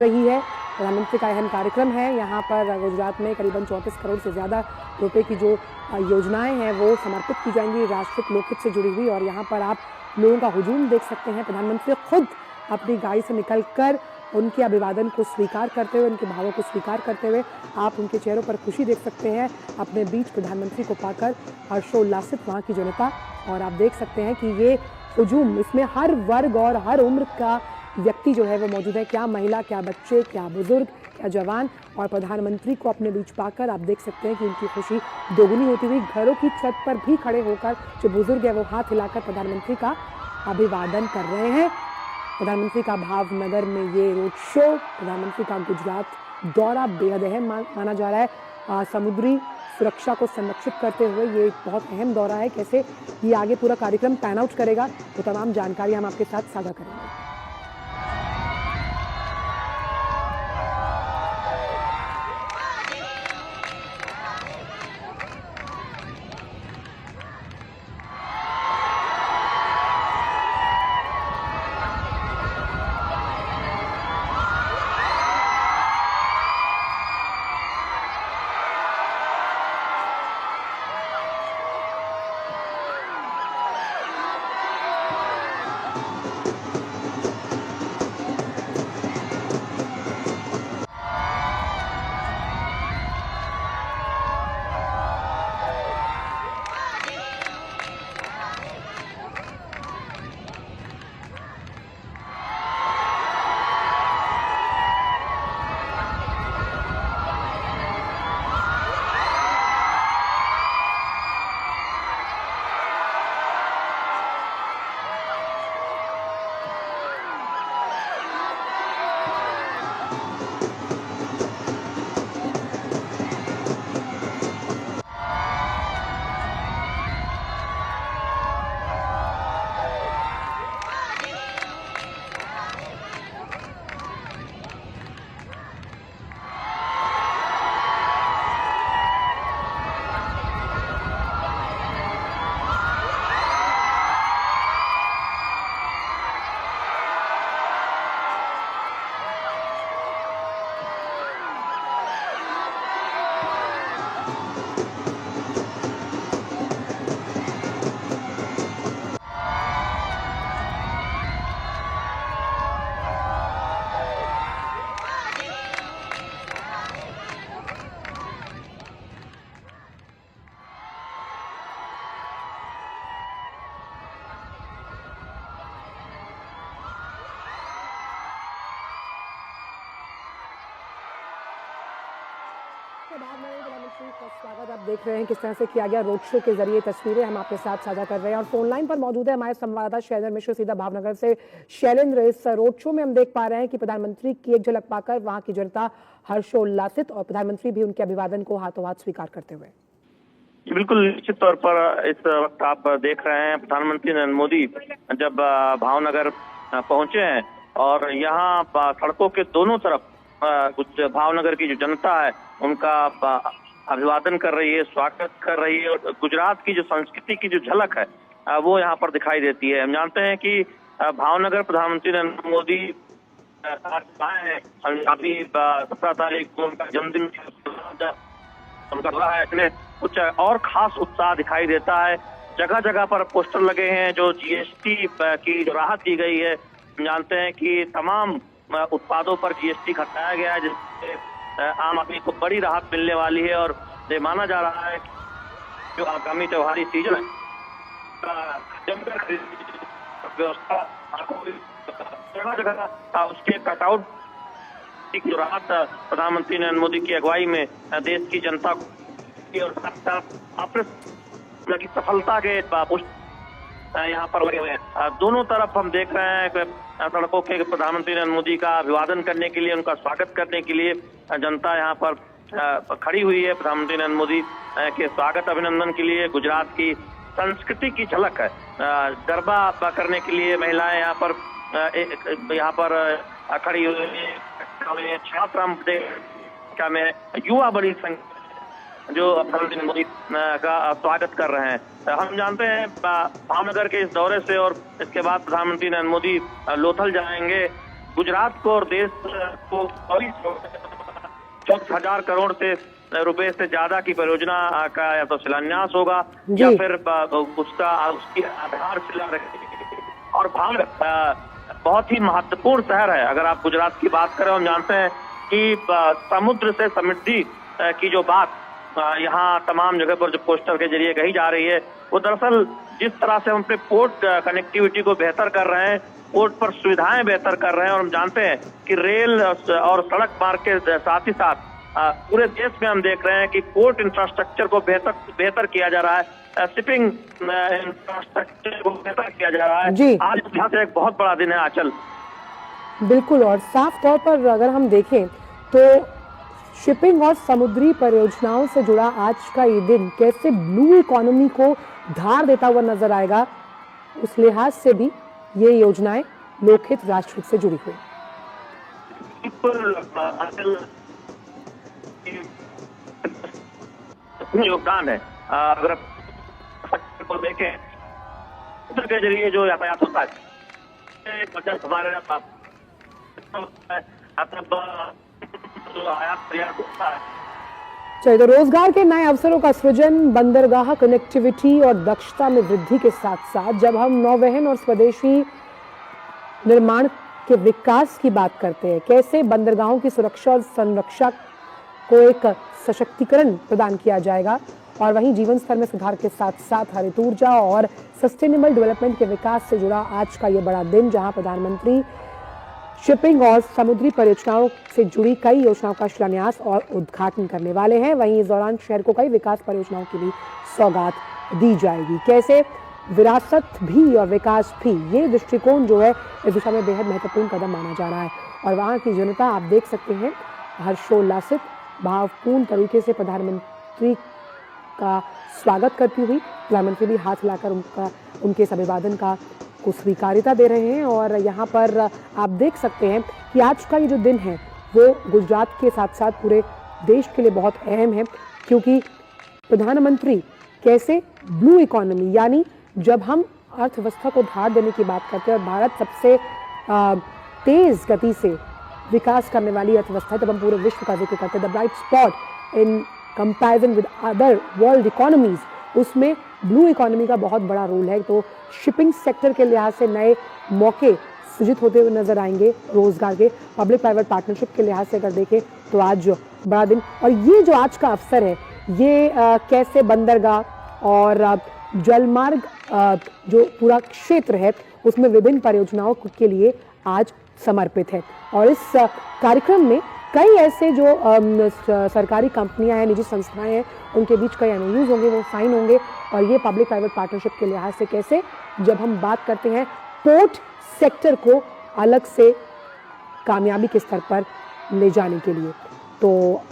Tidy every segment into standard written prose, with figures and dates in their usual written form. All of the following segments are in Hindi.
रही है। प्रधानमंत्री का अहम कार्यक्रम है। यहाँ पर गुजरात में करीबन 34 करोड़ से ज़्यादा रुपए की जो योजनाएं हैं वो समर्पित की जाएंगी राष्ट्रहित लोकहित से जुड़ी हुई। और यहाँ पर आप लोगों का हुजूम देख सकते हैं। प्रधानमंत्री खुद अपनी गाड़ी से निकलकर उनके अभिवादन को स्वीकार करते हुए, उनके भावों को स्वीकार करते हुए आप उनके चेहरों पर खुशी देख सकते हैं। अपने बीच प्रधानमंत्री को पाकर हर्षोल्लासित वहाँ की जनता। और आप देख सकते हैं कि ये हुजूम, इसमें हर वर्ग और हर उम्र का व्यक्ति जो है वो मौजूद है। क्या महिला, क्या बच्चे, क्या बुजुर्ग, क्या जवान। और प्रधानमंत्री को अपने बीच पाकर आप देख सकते हैं कि उनकी खुशी दोगुनी होती हुई। घरों की छत पर भी खड़े होकर जो बुजुर्ग है वो हाथ हिलाकर प्रधानमंत्री का अभिवादन कर रहे हैं। प्रधानमंत्री का भावनगर में ये रोड शो, प्रधानमंत्री का गुजरात दौरा बेहद अहम माना जा रहा है। समुद्री सुरक्षा को संरक्षित करते हुए ये एक बहुत अहम दौरा है। कैसे ये आगे पूरा कार्यक्रम पैन आउट करेगा वो तमाम जानकारी हम आपके साथ साझा करेंगे। प्रधानमंत्री का स्वागत आप देख रहे हैं किस तरह से किया गया। रोड शो के जरिए तस्वीरें हम आपके साथ साझा कर रहे हैं। और फोन लाइन पर मौजूद है हमारे संवाददाता शैलेंद्र मिश्र सीधा भावनगर से। शैलेंद्र, इस रोड शो में हम देख पा रहे हैं कि प्रधानमंत्री की एक झलक पाकर वहां की जनता हर्षोल्लासित और प्रधानमंत्री भी उनके अभिवादन को हाथों हाथ स्वीकार करते हुए। बिल्कुल निश्चित तौर पर इस वक्त आप देख रहे हैं प्रधानमंत्री नरेंद्र मोदी जब भावनगर पहुंचे हैं और यहाँ सड़कों के दोनों तरफ कुछ भावनगर की जो जनता है उनका अभिवादन कर रही है, स्वागत कर रही है। और गुजरात की जो संस्कृति की जो झलक है वो यहाँ पर दिखाई देती है। हम जानते हैं कि भावनगर प्रधानमंत्री नरेंद्र मोदी आए हैं। अभी 17 तारीख को उनका जन्मदिन उनका इसमें कुछ और खास उत्साह दिखाई देता है। जगह जगह पर पोस्टर लगे हैं जो जीएसटी की जो राहत दी गई है। हम जानते हैं कि तमाम उत्पादों पर जीएसटी घटाया गया है जिससे आम आदमी को बड़ी राहत मिलने वाली है। और ये माना जा रहा है जो आगामी त्योहारी सीजन है जमकर व्यवस्था जगह जगह उसके कटआउट की राहत प्रधानमंत्री नरेंद्र मोदी की अगुवाई में देश की जनता को और अपने सफलता के यहाँ पर लगे हुए हैं। दोनों तरफ हम देख रहे हैं कि सड़कों के प्रधानमंत्री नरेंद्र मोदी का अभिवादन करने के लिए, उनका स्वागत करने के लिए जनता यहाँ पर खड़ी हुई है। प्रधानमंत्री नरेंद्र मोदी के स्वागत अभिनंदन के लिए गुजरात की संस्कृति की झलक है। गरबा करने के लिए महिलाएं यहाँ पर खड़ी हुई है। छात्र में युवा बड़ी संख्या जो प्रधानमंत्री मोदी का स्वागत कर रहे हैं। हम जानते हैं भावनगर के इस दौरे से और इसके बाद प्रधानमंत्री नरेंद्र मोदी लोथल जाएंगे गुजरात को और देश को 24,000 करोड़ से रुपए से ज्यादा की परियोजना का या तो शिलान्यास होगा या फिर उसकी आधारशिला रहेगी। और भारत बहुत ही महत्वपूर्ण शहर है। अगर आप गुजरात की बात करें, हम जानते हैं कि समुद्र से समृद्धि की जो बात यहाँ तमाम जगह पर जो पोस्टर के जरिए कही जा रही है, वो दरअसल जिस तरह से हम अपने पोर्ट कनेक्टिविटी को बेहतर कर रहे हैं, पोर्ट पर सुविधाएं बेहतर कर रहे हैं, और हम जानते हैं कि रेल और सड़क मार्ग के साथ ही साथ पूरे देश में हम देख रहे हैं कि पोर्ट इंफ्रास्ट्रक्चर को बेहतर किया जा रहा है, शिपिंग इंफ्रास्ट्रक्चर को बेहतर किया जा रहा है। आज यहाँ से एक बहुत बड़ा दिन है आंचल। बिल्कुल, और साफ तौर पर अगर हम देखें तो शिपिंग और समुद्री परियोजनाओं से जुड़ा आज का ये दिन कैसे ब्लू इकोनॉमी को धार देता हुआ नजर आएगा, उस लिहाज से भी ये योजनाएं लोकहित राष्ट्रहित से जुड़ी हुई। योगदान है। अगर को देखें के जरिए जो यातायात होता है, हमारे चलिए, तो रोजगार के नए अवसरों का सृजन, बंदरगाह कनेक्टिविटी और दक्षता में वृद्धि के साथ साथ जब हम नौवहन और स्वदेशी निर्माण के विकास की बात करते हैं, कैसे बंदरगाहों की सुरक्षा और संरक्षा को एक सशक्तिकरण प्रदान किया जाएगा, और वहीं जीवन स्तर में सुधार के साथ साथ हरित ऊर्जा और सस्टेनेबल डेवलपमेंट के विकास से जुड़ा आज का ये बड़ा दिन, जहां प्रधानमंत्री शिपिंग और समुद्री परियोजनाओं से जुड़ी कई योजनाओं का शिलान्यास और उद्घाटन करने वाले हैं। वहीं इस दौरान शहर को कई विकास परियोजनाओं की भी सौगात दी जाएगी। कैसे विरासत भी और विकास भी, ये दृष्टिकोण जो है इस दिशा में बेहद महत्वपूर्ण कदम माना जा रहा है। और वहाँ की जनता आप देख सकते हैं हर्षोल्लासित भावपूर्ण तरीके से प्रधानमंत्री का स्वागत करती हुई, प्रधानमंत्री भी हाथ हिलाकर उनके इस अभिवादन को स्वीकारिता दे रहे हैं। और यहाँ पर आप देख सकते हैं कि आज का ये जो दिन है वो गुजरात के साथ साथ पूरे देश के लिए बहुत अहम है, क्योंकि प्रधानमंत्री कैसे ब्लू इकोनॉमी, यानी जब हम अर्थव्यवस्था को धार देने की बात करते हैं और भारत सबसे तेज गति से विकास करने वाली अर्थव्यवस्था, जब हम पूरे विश्व का जिक्र करते हैं, the bright spot in comparison with other world economies, उसमें ब्लू इकोनॉमी का बहुत बड़ा रोल है। तो शिपिंग सेक्टर के लिहाज से नए मौके सृजित होते हुए नजर आएंगे, रोजगार के, पब्लिक प्राइवेट पार्टनरशिप के लिहाज से अगर देखें तो आज बड़ा दिन। और ये जो आज का अवसर है, ये कैसे बंदरगाह और जलमार्ग जो पूरा क्षेत्र है उसमें विभिन्न परियोजनाओं के लिए आज समर्पित है। और इस कार्यक्रम में कई ऐसे जो सरकारी कंपनियां हैं, निजी संस्थाएं हैं, उनके बीच कई एमओयूज होंगे, वो साइन होंगे। और ये पब्लिक प्राइवेट पार्टनरशिप के लिहाज से कैसे, जब हम बात करते हैं पोर्ट सेक्टर को अलग से कामयाबी के स्तर पर ले जाने के लिए, तो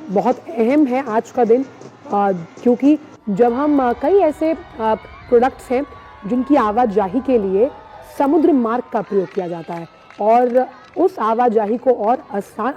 बहुत अहम है आज का दिन। क्योंकि जब हम कई ऐसे प्रोडक्ट्स हैं जिनकी आवाजाही के लिए समुद्र मार्ग का प्रयोग किया जाता है, और उस आवाजाही को और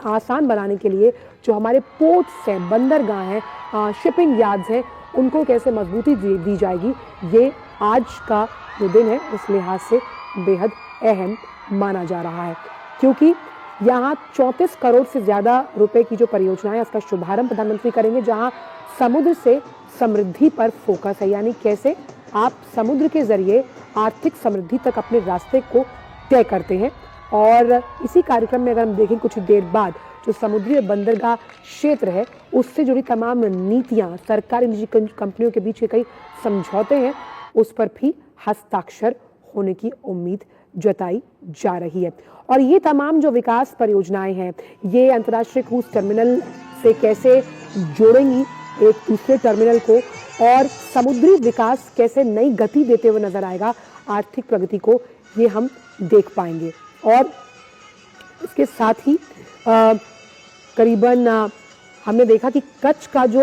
आसान बनाने के लिए जो हमारे पोर्ट्स हैं, बंदरगाह हैं, शिपिंग यार्ड्स हैं, उनको कैसे मजबूती दी जाएगी, ये आज का जो दिन है उस लिहाज से बेहद अहम माना जा रहा है। क्योंकि यहाँ 34 करोड़ से ज़्यादा रुपए की जो परियोजना है, उसका शुभारंभ प्रधानमंत्री करेंगे, जहाँ समुद्र से समृद्धि पर फोकस है, यानी कैसे आप समुद्र के जरिए आर्थिक समृद्धि तक अपने रास्ते को तय करते हैं। और इसी कार्यक्रम में अगर हम देखें कुछ देर बाद, जो समुद्री बंदरगाह क्षेत्र है उससे जुड़ी तमाम नीतियां, सरकारी निजी कंपनियों के बीच के कई समझौते हैं, उस पर भी हस्ताक्षर होने की उम्मीद जताई जा रही है। और ये तमाम जो विकास परियोजनाएं हैं, ये अंतर्राष्ट्रीय क्रूज टर्मिनल से कैसे जोड़ेंगी एक दूसरे टर्मिनल को, और समुद्री विकास कैसे नई गति देते हुए नजर आएगा आर्थिक प्रगति को, ये हम देख पाएंगे। और इसके साथ ही करीबन हमने देखा कि कच्छ का जो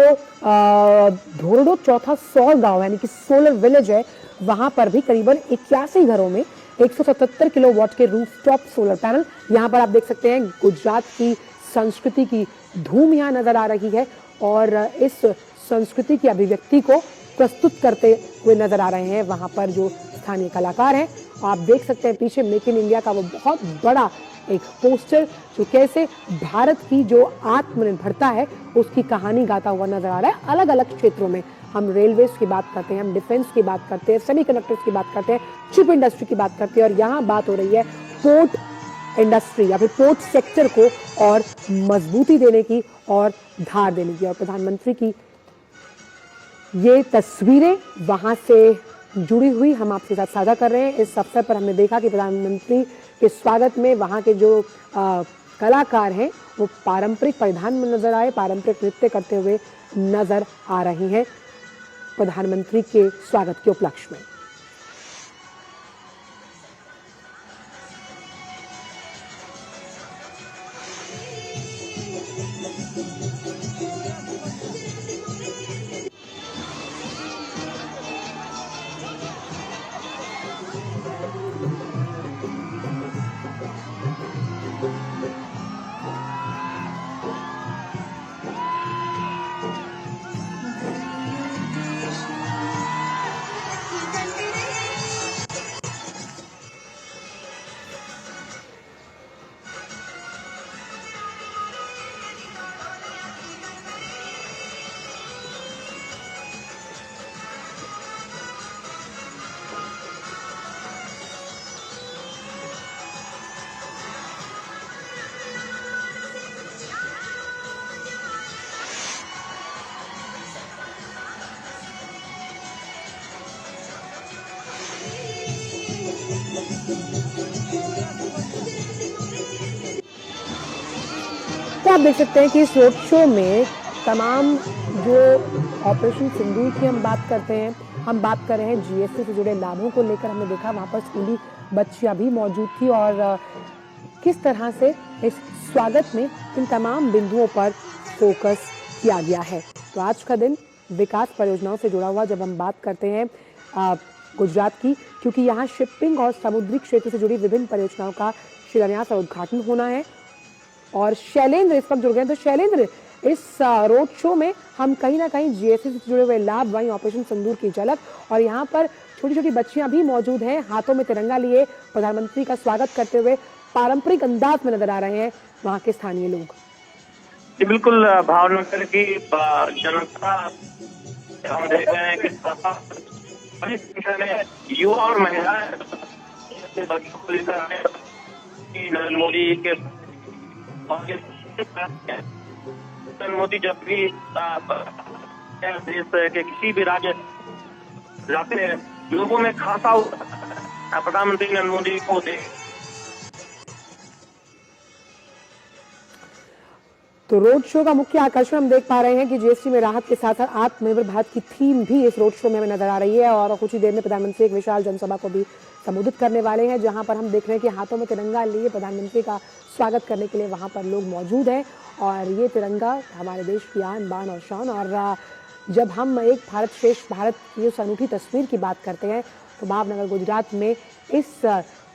धोरडो चौथा सौर गांव यानी कि सोलर विलेज है, वहां पर भी करीबन 81 घरों में 177 किलोवाट के रूफटॉप सोलर पैनल। यहाँ पर आप देख सकते हैं गुजरात की संस्कृति की धूम यहाँ नजर आ रही है, और इस संस्कृति की अभिव्यक्ति को प्रस्तुत करते हुए नजर आ रहे हैं वहाँ पर जो स्थानीय कलाकार हैं। आप देख सकते हैं पीछे मेक इन इंडिया का वो बहुत बड़ा एक पोस्टर जो कैसे भारत की जो आत्मनिर्भरता है उसकी कहानी गाता हुआ नजर आ रहा है। अलग अलग क्षेत्रों में हम रेलवेज की बात करते हैं, हम डिफेंस की बात करते हैं, सेमीकंडक्टर्स की बात करते हैं, चिप इंडस्ट्री की बात करते हैं और यहाँ बात हो रही है पोर्ट इंडस्ट्री या फिर पोर्ट सेक्टर को और मजबूती देने की और धार देने की। और प्रधानमंत्री की ये तस्वीरें वहां से जुड़ी हुई हम आपके साथ साझा कर रहे हैं। इस अवसर पर हमने देखा कि प्रधानमंत्री के स्वागत में वहां के जो कलाकार हैं वो पारंपरिक परिधान में नजर आए, पारंपरिक नृत्य करते हुए नजर आ रही हैं प्रधानमंत्री के स्वागत के उपलक्ष्य में। तो आप देख सकते हैं कि इस रोड शो में तमाम जो ऑपरेशन सिंदूर की हम बात करते हैं, हम बात कर रहे हैं जीएसटी से जुड़े लाभों को लेकर। हमने देखा वहाँ पर स्कूली बच्चियाँ भी मौजूद थी और किस तरह से इस स्वागत में इन तमाम बिंदुओं पर फोकस किया गया है। तो आज का दिन विकास परियोजनाओं से जुड़ा हुआ जब हम बात करते हैं गुजरात की, क्योंकि यहाँ शिपिंग और समुद्री क्षेत्र से जुड़ी विभिन्न परियोजनाओं का शिलान्यास और उद्घाटन होना है। और शैलेंद्र इस वक्त जुड़ गए। तो शैलेंद्र, इस रोड शो में हम कहीं ना कहीं जीएसटी से जुड़े हुए लाभ, वहीं ऑपरेशन सिंदूर की झलक और यहाँ पर छोटी छोटी बच्चियां भी मौजूद हैं, हाथों में तिरंगा लिए प्रधानमंत्री का स्वागत करते हुए पारंपरिक अंदाज में नजर आ रहे हैं वहाँ के स्थानीय लोग। बिल्कुल, भावनगर की जनता हम देख रहे हैं कि बड़ी संख्या में युवा और महिलाएं नरेंद्र मोदी के मोदी जब भी देश के किसी भी राज्य जाते हैं लोगों में खासा प्रधानमंत्री नरेंद्र मोदी को देख। तो रोड शो का मुख्य आकर्षण हम देख पा रहे हैं कि जीएसटी में राहत के साथ साथ आत्मनिर्भर भारत की थीम भी इस रोड शो में हमें नजर आ रही है। और कुछ ही देर में प्रधानमंत्री एक विशाल जनसभा को भी संबोधित करने वाले हैं, जहां पर हम देख रहे हैं कि हाथों में तिरंगा लिए प्रधानमंत्री का स्वागत करने के लिए वहां पर लोग मौजूद हैं। और ये तिरंगा हमारे देश की आन बान और शान। और जब हम एक भारत श्रेष्ठ भारत की उस अनूठी तस्वीर की बात करते हैं तो भावनगर गुजरात में इस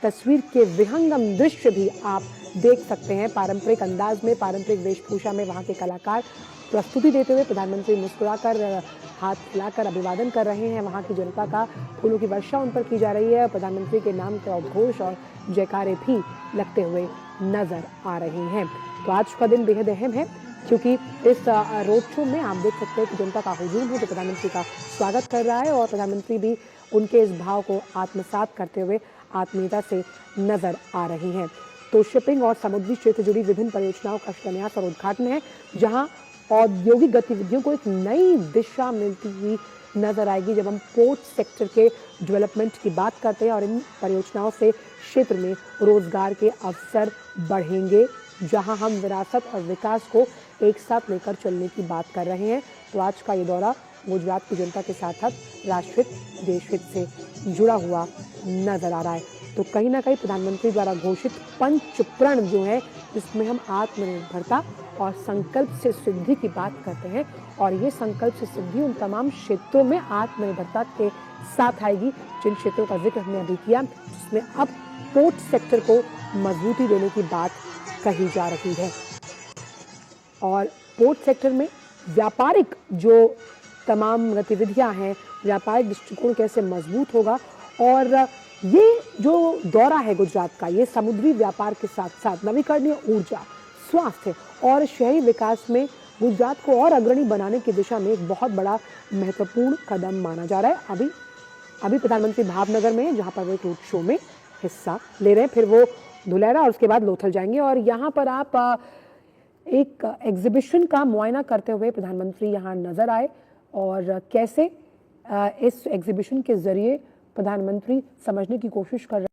तस्वीर के विहंगम दृश्य भी आप देख सकते हैं। पारंपरिक अंदाज में, पारंपरिक वेशभूषा में वहाँ के कलाकार प्रस्तुति देते हुए प्रधानमंत्री मुस्कुराकर हाथ हिलाकर अभिवादन कर रहे हैं। वहाँ की जनता का फूलों की वर्षा उन पर की जा रही है। प्रधानमंत्री के नाम का उद्घोष और जयकारे भी लगते हुए नजर आ रही हैं। तो आज का दिन बेहद अहम है क्योंकि इस रोड शो में आप देख सकते हैं कि जनता का हुजूम है जो प्रधानमंत्री का स्वागत कर रहा है और प्रधानमंत्री भी उनके इस भाव को आत्मसात करते हुए आत्मीयता से नजर आ रही हैं। तो शिपिंग और समुद्री क्षेत्र से जुड़ी विभिन्न परियोजनाओं का शिलान्यास और उद्घाटन है, जहां औद्योगिक गतिविधियों को एक नई दिशा मिलती हुई नजर आएगी जब हम पोर्ट सेक्टर के डेवलपमेंट की बात करते हैं। और इन परियोजनाओं से क्षेत्र में रोजगार के अवसर बढ़ेंगे, जहां हम विरासत और विकास को एक साथ लेकर चलने की बात कर रहे हैं। तो आज का ये दौरा गुजरात की जनता के साथ साथ राष्ट्रहित, देशहित से जुड़ा हुआ नजर आ रहा है। तो कहीं ना कहीं प्रधानमंत्री द्वारा घोषित पंचप्रण जो है, जिसमें हम आत्मनिर्भरता और संकल्प से सिद्धि की बात करते हैं, और ये संकल्प से सिद्धि उन तमाम क्षेत्रों में आत्मनिर्भरता के साथ आएगी जिन क्षेत्रों का जिक्र हमने अभी किया, जिसमें अब पोर्ट सेक्टर को मजबूती देने की बात कही जा रही है। और पोर्ट सेक्टर में व्यापारिक जो तमाम गतिविधियां हैं, व्यापारिक दृष्टिकोण कैसे मजबूत होगा और ये जो दौरा है गुजरात का, ये समुद्री व्यापार के साथ साथ नवीकरणीय ऊर्जा, स्वास्थ्य और शहरी विकास में गुजरात को और अग्रणी बनाने की दिशा में एक बहुत बड़ा महत्वपूर्ण कदम माना जा रहा है। अभी प्रधानमंत्री भावनगर में, जहां पर वो एक रोड शो में हिस्सा ले रहे हैं, फिर वो धुलेरा और उसके बाद लोथल जाएंगे। और यहाँ पर आप एक एग्जीबिशन का मुआयना करते हुए प्रधानमंत्री यहाँ नजर आए और कैसे इस एग्जीबिशन के जरिए प्रधानमंत्री समझने की कोशिश कर रहे हैं